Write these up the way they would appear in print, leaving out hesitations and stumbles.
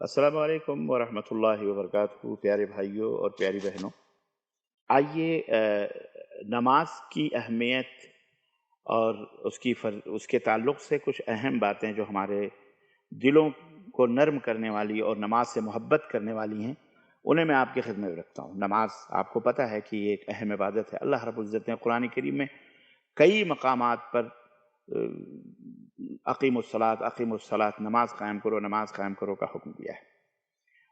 السلام علیکم ورحمۃ اللہ وبرکاتہ، پیارے بھائیوں اور پیاری بہنوں۔ آئیے نماز کی اہمیت اور اس کے تعلق سے کچھ اہم باتیں جو ہمارے دلوں کو نرم کرنے والی اور نماز سے محبت کرنے والی ہیں، انہیں میں آپ کی خدمت میں رکھتا ہوں۔ نماز آپ کو پتہ ہے کہ یہ ایک اہم عبادت ہے۔ اللہ رب العزت نے قرآن کریم میں کئی مقامات پر اقیم الصلاۃ، نماز قائم کرو، نماز قائم کرو کا حکم دیا ہے۔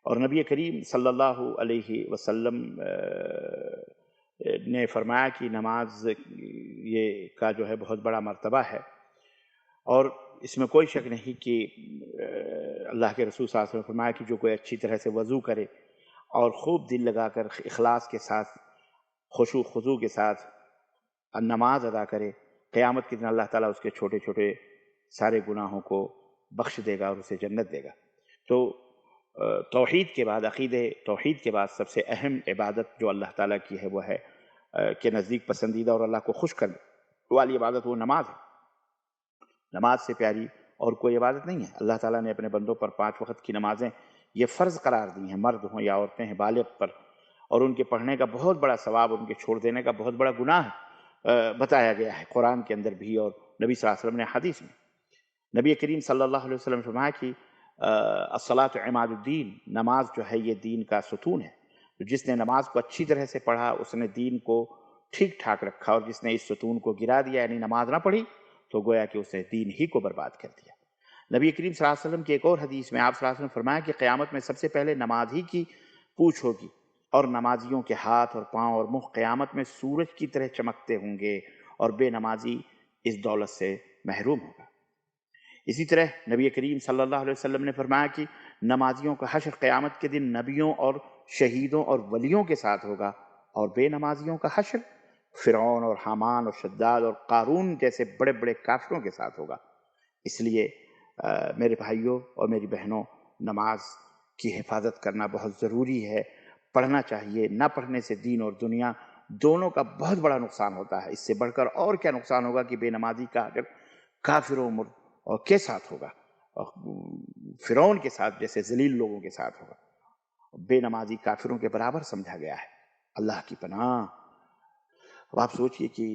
اور نبی کریم صلی اللہ علیہ وسلم نے فرمایا کہ نماز یہ کا جو ہے بہت بڑا مرتبہ ہے، اور اس میں کوئی شک نہیں کہ اللہ کے رسول صلی اللہ علیہ وسلم نے فرمایا کہ جو کوئی اچھی طرح سے وضو کرے اور خوب دل لگا کر اخلاص کے ساتھ، خشوع خضوع کے ساتھ نماز ادا کرے، قیامت کے دن اللہ تعالیٰ اس کے چھوٹے چھوٹے سارے گناہوں کو بخش دے گا اور اسے جنت دے گا۔ تو توحید کے بعد، توحید کے بعد سب سے اہم عبادت جو اللہ تعالیٰ کی ہے وہ ہے کہ نزدیک پسندیدہ اور اللہ کو خوش کرنے والی عبادت وہ نماز ہے۔ نماز سے پیاری اور کوئی عبادت نہیں ہے۔ اللہ تعالیٰ نے اپنے بندوں پر 5 وقت کی نمازیں یہ فرض قرار دی ہیں، مرد ہوں یا عورتیں ہیں، بالغ پر، اور ان کے پڑھنے کا بہت بڑا ثواب، ان کے چھوڑ دینے کا بہت بڑا گناہ بتایا گیا ہے قرآن کے اندر بھی اور نبی صلی اللہ علیہ وسلم نے حدیث میں۔ نبی کریم صلی اللہ علیہ وسلم نے فرمایا کہ الصلاۃ عماد الدین، نماز جو ہے یہ دین کا ستون ہے۔ جس نے نماز کو اچھی طرح سے پڑھا اس نے دین کو ٹھیک ٹھاک رکھا، اور جس نے اس ستون کو گرا دیا یعنی نماز نہ پڑھی تو گویا کہ اس نے دین ہی کو برباد کر دیا۔ نبی کریم صلی اللہ علیہ وسلم کی ایک اور حدیث میں آپ صلی اللہ علیہ وسلم نے فرمایا کہ قیامت میں سب سے پہلے نماز ہی کی پوچھ ہوگی، اور نمازیوں کے ہاتھ اور پاؤں اور منہ قیامت میں سورج کی طرح چمکتے ہوں گے، اور بے نمازی اس دولت سے محروم ہوگا۔ اسی طرح نبی کریم صلی اللہ علیہ وسلم نے فرمایا کہ نمازیوں کا حشر قیامت کے دن نبیوں اور شہیدوں اور ولیوں کے ساتھ ہوگا، اور بے نمازیوں کا حشر فرعون اور حامان اور شداد اور قارون جیسے بڑے بڑے کافروں کے ساتھ ہوگا۔ اس لیے میرے بھائیوں اور میری بہنوں، نماز کی حفاظت کرنا بہت ضروری ہے، پڑھنا چاہیے۔ نہ پڑھنے سے دین اور دنیا دونوں کا بہت بڑا نقصان ہوتا ہے۔ اس سے بڑھ کر اور کیا نقصان ہوگا کہ بے نمازی کا اگر کافروں اور کے ساتھ ہوگا، فرعون کے ساتھ جیسے ذلیل لوگوں کے ساتھ ہوگا۔ بے نمازی کافروں کے برابر سمجھا گیا ہے۔ اللہ کی پناہ! اب آپ سوچئے کہ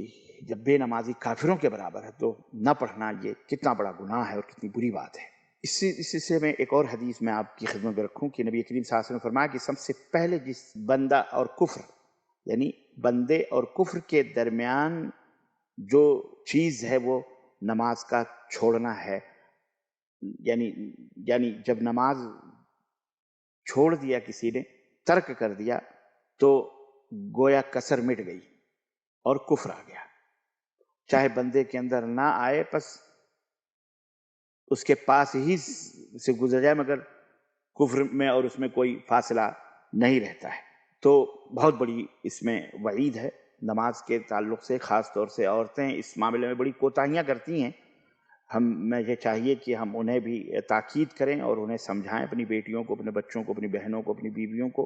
جب بے نمازی کافروں کے برابر ہے تو نہ پڑھنا یہ کتنا بڑا گناہ ہے اور کتنی بری بات ہے۔ اس سے میں ایک اور حدیث میں آپ کی خدمت میں رکھوں کہ نبی کریم صلی اللہ علیہ وسلم نے فرمایا کہ سب سے پہلے جس بندہ اور کفر، یعنی بندے اور کفر کے درمیان جو چیز ہے وہ نماز کا چھوڑنا ہے۔ یعنی جب نماز چھوڑ دیا کسی نے، ترک کر دیا، تو گویا کسر مٹ گئی اور کفر آ گیا۔ چاہے بندے کے اندر نہ آئے، بس اس کے پاس ہی سے گزر جائے، مگر کفر میں اور اس میں کوئی فاصلہ نہیں رہتا ہے۔ تو بہت بڑی اس میں وعید ہے نماز کے تعلق سے۔ خاص طور سے عورتیں اس معاملے میں بڑی کوتاہیاں کرتی ہیں۔ میں یہ چاہیے کہ ہم انہیں بھی تاکید کریں اور انہیں سمجھائیں، اپنی بیٹیوں کو، اپنے بچوں کو، اپنی بہنوں کو، اپنی بیویوں کو،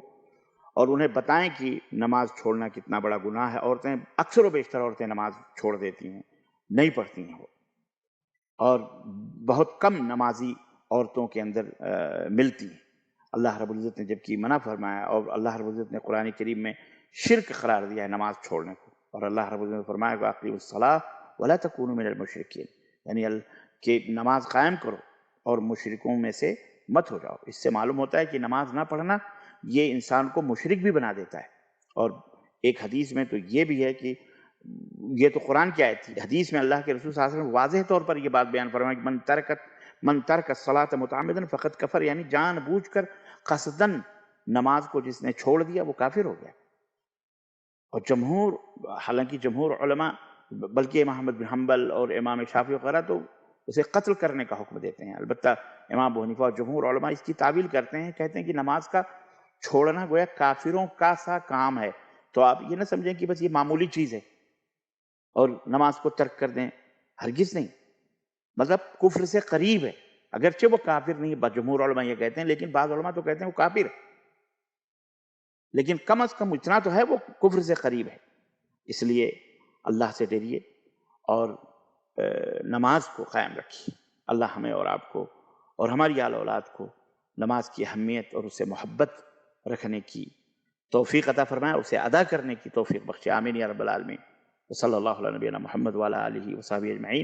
اور انہیں بتائیں کہ نماز چھوڑنا کتنا بڑا گناہ ہے۔ عورتیں اکثر و بیشتر عورتیں نماز چھوڑ دیتی ہیں، نہیں پڑھتی ہیں وہ، اور بہت کم نمازی عورتوں کے اندر ملتی ہیں۔ اللہ رب العزت نے جبکہ منع فرمایا، اور اللہ رب العزت نے قرآن کریم میں شرک قرار دیا ہے نماز چھوڑنے کو، اور اللہ رب العزت نے فرمایا کہ اقیموا الصلاۃ ولا تکونوا من المشرکین، یعنی کہ نماز قائم کرو اور مشرکوں میں سے مت ہو جاؤ۔ اس سے معلوم ہوتا ہے کہ نماز نہ پڑھنا یہ انسان کو مشرک بھی بنا دیتا ہے۔ اور ایک حدیث میں تو یہ بھی ہے کہ یہ تو قرآن کی آیت تھی، حدیث میں اللہ کے رسول صلی اللہ علیہ وسلم واضح طور پر یہ بات بیان فرمایا کہ من ترک الصلاۃ متعمدا فقد کفر، یعنی جان بوجھ کر قصدن نماز کو جس نے چھوڑ دیا وہ کافر ہو گیا۔ اور حالانکہ جمہور علماء، بلکہ امام احمد بن حنبل اور امام شافعی وغیرہ تو اسے قتل کرنے کا حکم دیتے ہیں۔ البتہ امام ابو حنیفہ اور جمہور علماء اس کی تعویل کرتے ہیں، کہتے ہیں کہ نماز کا چھوڑنا گویا کافروں کا سا کام ہے۔ تو آپ یہ نہ سمجھیں کہ بس یہ معمولی چیز ہے اور نماز کو ترک کر دیں، ہرگز نہیں۔ مطلب کفر سے قریب ہے، اگرچہ وہ کافر نہیں ہے، جمہور علماء یہ کہتے ہیں، لیکن بعض علماء تو کہتے ہیں وہ کافر ہے، لیکن کم از کم اتنا تو ہے وہ کفر سے قریب ہے۔ اس لیے اللہ سے ڈریے اور نماز کو قائم رکھیے۔ اللہ ہمیں اور آپ کو اور ہماری آل اولاد کو نماز کی اہمیت اور اسے محبت رکھنے کی توفیق عطا فرمائے، اسے ادا کرنے کی توفیق بخشے، آمین یا رب العالمین۔ وصلی اللہ علیہ نبینا محمد وعلی آلہ وصحبہ اجمعین۔